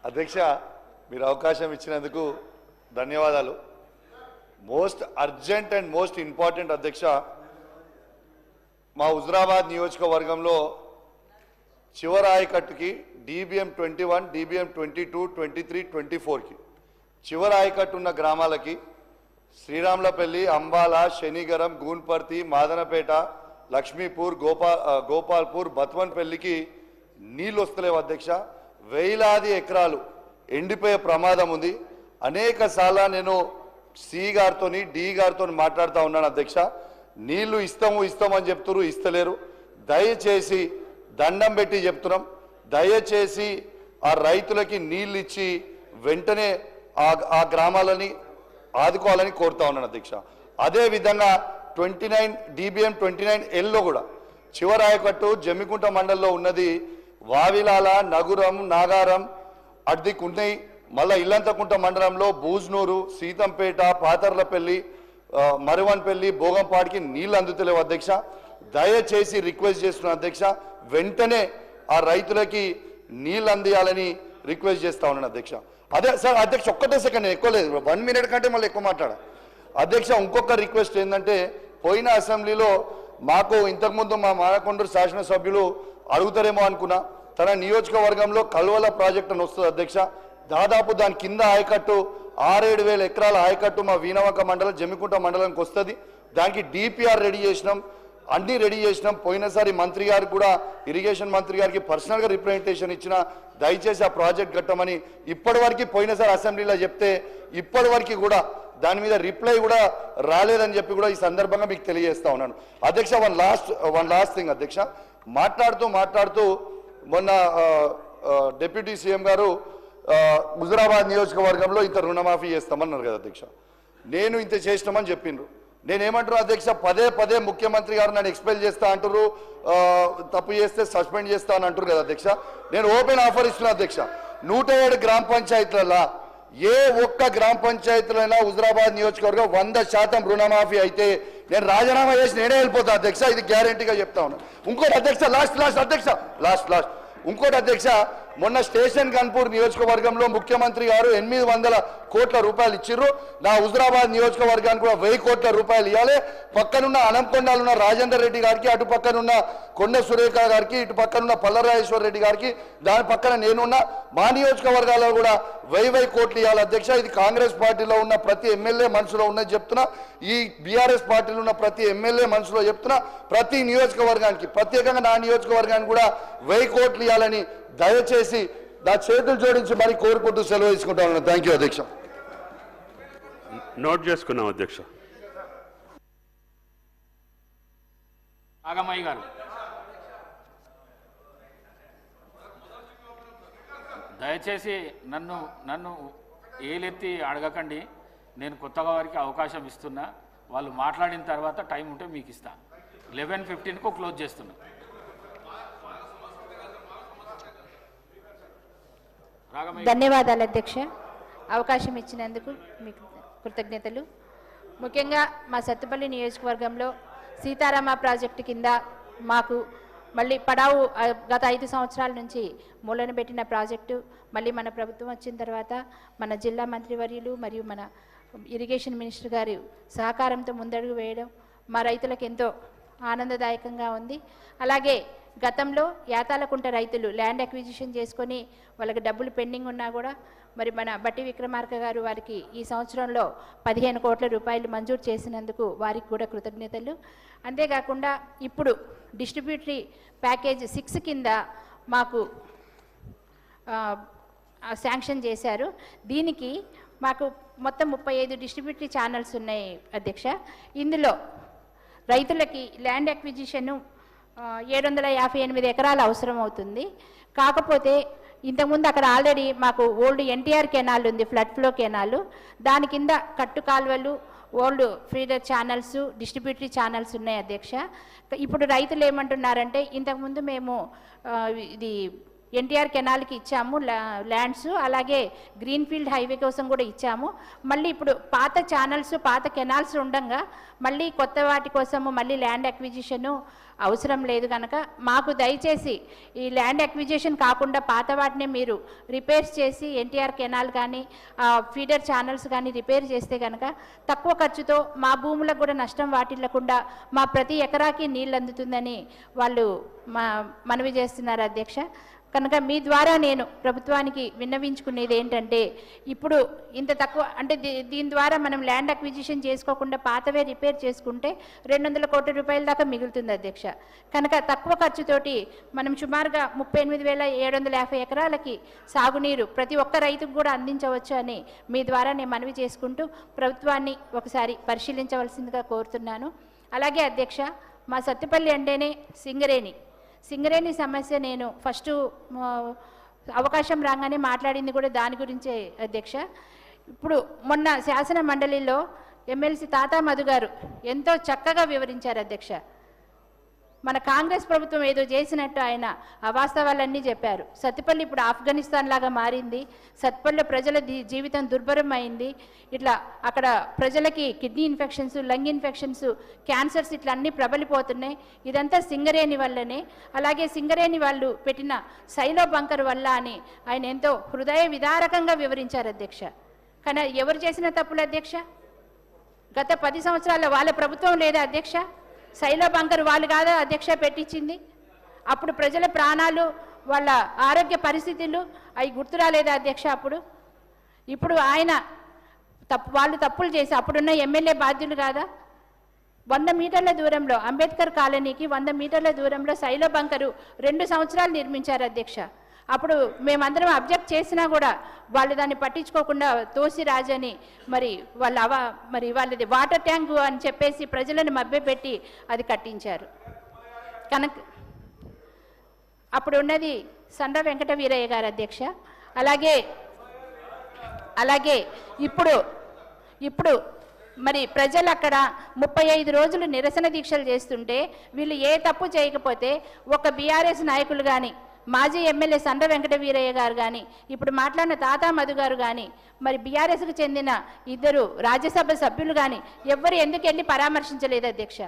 అధ్యక్ష మీరు అవకాశం ఇచ్చినందుకు ధన్యవాదాలు. Most urgent and most important అధ్యక్ష, మా హుజురాబాద్ నియోజకవర్గంలో చివరి ఆయకట్టుకి DBM 21, DBM 22, 23, 24కి చివరి ఆయకట్టు ఉన్న గ్రామాలకి శ్రీరాములపల్లి, అంబాల, శనిగరం, గూన్పర్తి, మాదనపేట, లక్ష్మీపూర్, గోపాల్పూర్, బత్వన్పల్లికి నీళ్ళు వస్తలేవు అధ్యక్ష. వేలాది ఎకరాలు ఎండిపోయే ప్రమాదం ఉంది. అనేక సార్లు నేను సి గారితో డి గారితో మాట్లాడుతూ ఉన్నాను అధ్యక్ష. నీళ్లు ఇస్తామని చెప్తున్నారు, ఇస్తలేరు. దయచేసి దండం పెట్టి చెప్తున్నాం, దయచేసి ఆ రైతులకి నీళ్ళు ఇచ్చి వెంటనే ఆ గ్రామాలని ఆదుకోవాలని కోరుతా ఉన్నాను అధ్యక్ష. అదేవిధంగా 29 DBM 29Lలో కూడా చివరి ఆయకట్టు జమ్మికుంట మండలంలో ఉన్నది. వావిలాల, నగురం, నాగారం అడ్దికు ఉన్నాయి. మళ్ళీ ఇల్లంతకుంట మండలంలో బూజ్నూరు, సీతంపేట, పాతర్లపల్లి, మరువన్పల్లి, భోగంపాడికి నీళ్ళు అందుతలేవు అధ్యక్ష. దయచేసి రిక్వెస్ట్ చేస్తున్నాను అధ్యక్ష, వెంటనే ఆ రైతులకి నీళ్ళు అందియాలని రిక్వెస్ట్ చేస్తా ఉన్నాను అధ్యక్ష. అదే సార్ అధ్యక్ష, ఒక్కటే సెకండ్, నేను ఎక్కువ లేదు, 1 minute కంటే మళ్ళీ ఎక్కువ మాట్లాడా అధ్యక్ష. ఇంకొక రిక్వెస్ట్ ఏంటంటే, పోయిన అసెంబ్లీలో మాకు ఇంతకుముందు మా మానకొండూరు శాసనసభ్యులు అడుగుతారేమో అనుకున్నా, తన నియోజకవర్గంలో కల్వల ప్రాజెక్ట్ అని వస్తుంది అధ్యక్ష. దాదాపు దాని కింద ఆయకట్టు 6-7 వేల ఎకరాల ఆయకట్టు మా వీణవంక మండలం, జమ్మికుంట మండలానికి వస్తుంది. దానికి DPR రెడీ చేసినాం, అన్నీ రెడీ చేసినాం. పోయినసారి మంత్రి గారికి కూడా, ఇరిగేషన్ మంత్రి గారికి పర్సనల్గా రిప్రజెంటేషన్ ఇచ్చిన, దయచేసి ఆ ప్రాజెక్ట్ కట్టమని. ఇప్పటివరకు పోయినసారి అసెంబ్లీలో చెప్తే ఇప్పటివరకు కూడా దాని మీద రిప్లై కూడా రాలేదని చెప్పి కూడా ఈ సందర్భంగా మీకు తెలియజేస్తా ఉన్నాను అధ్యక్ష. వన్ లాస్ట్ థింగ్ అధ్యక్ష, మాట్లాడుతూ మొన్న డిప్యూటీ సీఎం గారు హుజురాబాద్ నియోజకవర్గంలో ఇంత రుణమాఫీ చేస్తామన్నారు కదా అధ్యక్ష. నేను ఇంత చేసినామని చెప్పిండ్రు. నేనేమంటారు అధ్యక్ష, పదే ముఖ్యమంత్రి గారు నన్ను ఎక్స్పెల్ చేస్తా అంటారు, తప్పు చేస్తే సస్పెండ్ చేస్తా అని అంటారు కదా అధ్యక్ష. నేను ఓపెన్ ఆఫర్ ఇస్తున్నా అధ్యక్ష, 107 గ్రామ పంచాయతీలలో ఏ ఒక్క గ్రామ పంచాయతీలైనా హుజురాబాద్ నియోజకవర్గం 100% రుణమాఫీ అయితే నేను రాజీనామా చేసి నేనే వెళ్ళిపోతా అధ్యక్ష. ఇది గ్యారంటీగా చెప్తా ఉన్నా. ఇంకోటి అధ్యక్ష, లాస్ట్ ఇంకోటి అధ్యక్ష, మొన్న స్టేషన్ గన్పూర్ నియోజకవర్గంలో ముఖ్యమంత్రి గారు 800 కోట్ల రూపాయలు ఇచ్చిర్రు. నా హుజురాబాద్ నియోజకవర్గానికి కూడా 1000 కోట్ల రూపాయలు ఇవ్వాలి. పక్కనున్న అనంకొండలో ఉన్న రాజేందర్ రెడ్డి గారికి, అటు పక్కనున్న కొండ సురేఖ గారికి, ఇటు పక్కనున్న పల్లరాజేశ్వర రెడ్డి గారికి, దాని పక్కన నేనున్న మా నియోజకవర్గాల్లో కూడా 1000 కోట్లు ఇవ్వాలి అధ్యక్ష. ఇది కాంగ్రెస్ పార్టీలో ఉన్న ప్రతి ఎమ్మెల్యే మనసులో ఉన్నది చెప్తున్నా, ఈ బీఆర్ఎస్ పార్టీలో ఉన్న ప్రతి ఎమ్మెల్యే మనసులో చెప్తున్నా. ప్రతి నియోజకవర్గానికి, ప్రత్యేకంగా నా నియోజకవర్గానికి కూడా 1000 కోట్లు ఇవ్వాలని దయచేసి నా చేతులు జోడించి మరి కోరుకుంటూ సెలవు తీసుకుంటాను. థ్యాంక్ యూ అధ్యక్ష. నోట్ చేసుకున్నాం అధ్యక్ష. ఆగమయ్య గారు, దయచేసి నన్ను ఏలెత్తి అడగకండి. నేను కొత్తగా వారికి అవకాశం ఇస్తున్నా. వాళ్ళు మాట్లాడిన తర్వాత టైం ఉంటే మీకు ఇస్తాను. 11:15కు క్లోజ్ చేస్తున్నా. ధన్యవాదాలు అధ్యక్ష, అవకాశం ఇచ్చినందుకు మీకు కృతజ్ఞతలు. ముఖ్యంగా మా సత్తుపల్లి నియోజకవర్గంలో సీతారామ ప్రాజెక్టు కింద మాకు మళ్ళీ పడావు గత 5 సంవత్సరాల నుంచి మూలన పెట్టిన ప్రాజెక్టు మళ్ళీ మన ప్రభుత్వం వచ్చిన తర్వాత మన జిల్లా మంత్రివర్యులు మరియు మన ఇరిగేషన్ మినిస్టర్ గారి సహకారంతో ముందడుగు వేయడం మా రైతులకు ఎంతో ఆనందదాయకంగా ఉంది. అలాగే గతంలో యాతాలకుంట రైతులు ల్యాండ్ అక్విజిషన్ చేసుకొని వాళ్ళకి డబ్బులు పెండింగ్ ఉన్నా కూడా మరి మన బట్టి విక్రమార్క గారు వారికి ఈ సంవత్సరంలో 15 కోట్ల రూపాయలు మంజూరు చేసినందుకు వారికి కూడా కృతజ్ఞతలు. అంతేకాకుండా ఇప్పుడు డిస్ట్రిబ్యూటరీ ప్యాకేజ్ 6 కింద మాకు శాంక్షన్ చేశారు. దీనికి మాకు మొత్తం 35 డిస్ట్రిబ్యూటరీ ఛానల్స్ ఉన్నాయి అధ్యక్ష. ఇందులో రైతులకి ల్యాండ్ అక్విజిషను 758 ఎకరాలు అవసరం అవుతుంది. కాకపోతే ఇంతకుముందు అక్కడ ఆల్రెడీ మాకు ఓల్డ్ NTR కెనాల్ ఉంది, ఫ్లడ్ ఫ్లో కెనాలు. దాని కింద కట్టు కాలువలు, old feeder channels, distributary channels ఉన్నాయి అధ్యక్ష. ఇప్పుడు రైతులు ఏమంటున్నారంటే, ఇంతకుముందు మేము ఇది ఎన్టీఆర్ కెనాల్కి ఇచ్చాము ల్యాండ్స్, అలాగే గ్రీన్ఫీల్డ్ హైవే కోసం కూడా ఇచ్చాము. మళ్ళీ ఇప్పుడు పాత ఛానల్స్ పాత కెనాల్స్ ఉండగా మళ్ళీ కొత్త వాటి కోసము మళ్ళీ ల్యాండ్ అక్విజిషను అవసరం లేదు కనుక మాకు దయచేసి ఈ ల్యాండ్ అక్విజిషన్ కాకుండా పాత వాటిని మీరు రిపేర్స్ చేసి ఎన్టీఆర్ కెనాల్ కానీ ఫీడర్ ఛానల్స్ కానీ రిపేర్ చేస్తే కనుక తక్కువ ఖర్చుతో మా భూములకు కూడా నష్టం వాటిల్లకుండా మా ప్రతి ఎకరాకి నీళ్ళు అందుతుందని వాళ్ళు మనవి చేస్తున్నారు అధ్యక్ష. కనుక మీ ద్వారా నేను ప్రభుత్వానికి విన్నవించుకునేది ఏంటంటే, ఇప్పుడు ఇంత తక్కువ అంటే దీని ద్వారా మనం ల్యాండ్ అక్విజిషన్ చేసుకోకుండా పాతవే రిపేర్ చేసుకుంటే 200 కోట్ల రూపాయల దాకా మిగులుతుంది అధ్యక్ష. కనుక తక్కువ ఖర్చుతోటి మనం సుమారుగా 38,750 ఎకరాలకి సాగునీరు ప్రతి ఒక్క రైతుకు కూడా అందించవచ్చు అని మీ ద్వారా నేను మనవి చేసుకుంటూ ప్రభుత్వాన్ని ఒకసారి పరిశీలించవలసిందిగా కోరుతున్నాను. అలాగే అధ్యక్ష, మా సత్తుపల్లి అంటేనే సింగరేణి సమస్య నేను ఫస్ట్ అవకాశం రాగానే మాట్లాడింది కూడా దాని గురించే అధ్యక్ష. ఇప్పుడు మొన్న శాసన మండలిలో ఎమ్మెల్సీ తాతా మధు గారు ఎంతో చక్కగా వివరించారు అధ్యక్ష. మన కాంగ్రెస్ ప్రభుత్వం ఏదో చేసినట్టు ఆయన అవాస్తవాలన్నీ చెప్పారు. సత్తుపల్లి ఇప్పుడు ఆఫ్ఘనిస్తాన్ లాగా మారింది, సత్తుపల్లి ప్రజల జీవితం దుర్భరం అయింది, ఇట్లా అక్కడ ప్రజలకి kidney infections, lung infections, cancers ఇట్లా అన్నీ ప్రబలిపోతున్నాయి. ఇదంతా సింగరేణి వల్లనే. అలాగే సింగరేణి వాళ్ళు పెట్టిన సైలో బంకర్ వల్ల అని ఆయన ఎంతో హృదయ విదారకంగా వివరించారు అధ్యక్ష. కానీ ఎవరు చేసిన తప్పులు అధ్యక్ష? గత 10 సంవత్సరాల వాళ్ళ ప్రభుత్వం లేదా అధ్యక్ష? సైలో బంకర్ వాళ్ళు కాదా అధ్యక్ష పెట్టించింది? అప్పుడు ప్రజల ప్రాణాలు, వాళ్ళ ఆరోగ్య పరిస్థితులు అవి గుర్తు రాలేదా అధ్యక్ష? ఇప్పుడు ఆయన వాళ్ళు తప్పులు చేసి అప్పుడున్న ఎమ్మెల్యే బాధ్యులు కాదా? 100 మీటర్ల దూరంలో అంబేద్కర్ కాలనీకి 100 మీటర్ల దూరంలో సైలో బంకరు 2 సంవత్సరాలు నిర్మించారు అధ్యక్ష. అప్పుడు మేమందరం అబ్జెక్ట్ చేసినా కూడా వాళ్ళు దాన్ని పట్టించుకోకుండా తోసిరాజని మరి వాళ్ళది వాటర్ ట్యాంకు అని చెప్పేసి ప్రజలను మభ్యపెట్టి అది కట్టించారు. కనుక అప్పుడు ఉన్నది సండ్ర వెంకట వీరయ్య గారు అధ్యక్ష. అలాగే ఇప్పుడు మరి ప్రజలు అక్కడ 35 రోజులు నిరసన దీక్షలు చేస్తుంటే వీళ్ళు ఏ తప్పు చేయకపోతే ఒక బీఆర్ఎస్ నాయకులు కానీ, మాజీ ఎమ్మెల్యే సండ్ర వెంకట వీరయ్య గారు కానీ, ఇప్పుడు మాట్లాడిన తాతా మధు గారు కానీ, మరి బీఆర్ఎస్కు చెందిన 2 రాజ్యసభ సభ్యులు కానీ ఎవ్వరు ఎందుకు వెళ్ళి పరామర్శించలేదు అధ్యక్ష?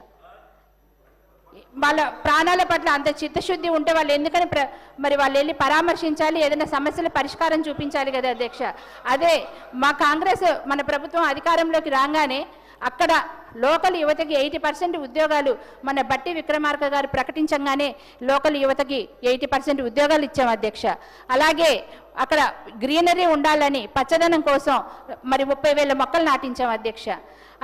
వాళ్ళ ప్రాణాల పట్ల అంత చిత్తశుద్ధి ఉంటే వాళ్ళు ఎందుకని మరి వాళ్ళు వెళ్ళి పరామర్శించాలి, ఏదైనా సమస్యల పరిష్కారం చూపించాలి కదా అధ్యక్ష. అదే మా కాంగ్రెస్ మన ప్రభుత్వం అధికారంలోకి రాగానే అక్కడ లోకల్ యువతకి 80% ఉద్యోగాలు మన బట్టి విక్రమార్క గారు ప్రకటించగానే లోకల్ యువతకి 80% ఉద్యోగాలు ఇచ్చాం అధ్యక్ష. అలాగే అక్కడ గ్రీనరీ ఉండాలని పచ్చదనం కోసం మరి 30,000 మొక్కలు నాటించాం అధ్యక్ష.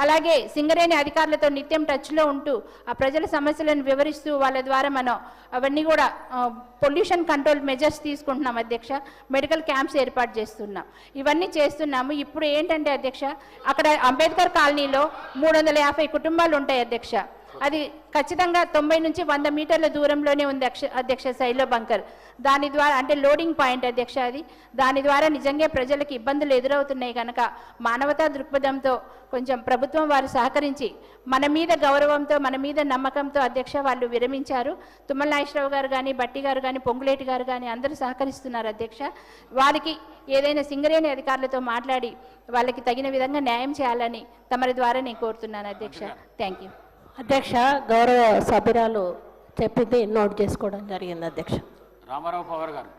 అలాగే సింగరేణి అధికారులతో నిత్యం టచ్లో ఉంటూ ఆ ప్రజల సమస్యలను వివరిస్తూ వాళ్ళ ద్వారా మనం అవన్నీ కూడా పొల్యూషన్ కంట్రోల్ మెజర్స్ తీసుకుంటున్నాం అధ్యక్ష. మెడికల్ క్యాంప్స్ ఏర్పాటు చేస్తున్నాం, ఇవన్నీ చేస్తున్నాము. ఇప్పుడు ఏంటంటే అధ్యక్ష, అక్కడ అంబేద్కర్ కాలనీలో 350 కుటుంబాలు ఉంటాయి అధ్యక్ష. అది ఖచ్చితంగా 90 నుంచి 100 మీటర్ల దూరంలోనే ఉంది అధ్యక్ష సైలో బంకర్. దాని ద్వారా అంటే లోడింగ్ పాయింట్ అధ్యక్ష అది. దాని ద్వారా నిజంగా ప్రజలకు ఇబ్బందులు ఎదురవుతున్నాయి కనుక మానవతా దృక్పథంతో కొంచెం ప్రభుత్వం వారు సహకరించి మన మీద గౌరవంతో, మన మీద నమ్మకంతో అధ్యక్ష వాళ్ళు విరమించారు. తుమ్మల నాగేశ్వరరావు గారు కానీ, బట్టి గారు కానీ, పొంగులేటి గారు కానీ అందరూ సహకరిస్తున్నారు అధ్యక్ష. వారికి ఏదైనా సింగరేణి అధికారులతో మాట్లాడి వాళ్ళకి తగిన విధంగా న్యాయం చేయాలని తమరి ద్వారా నేను కోరుతున్నాను అధ్యక్ష. థ్యాంక్ యూ అధ్యక్ష. గౌరవ సభ్యురాలు చెప్పింది నోట్ చేసుకోవడం జరిగింది అధ్యక్ష. రామారావు పవర్ గారు.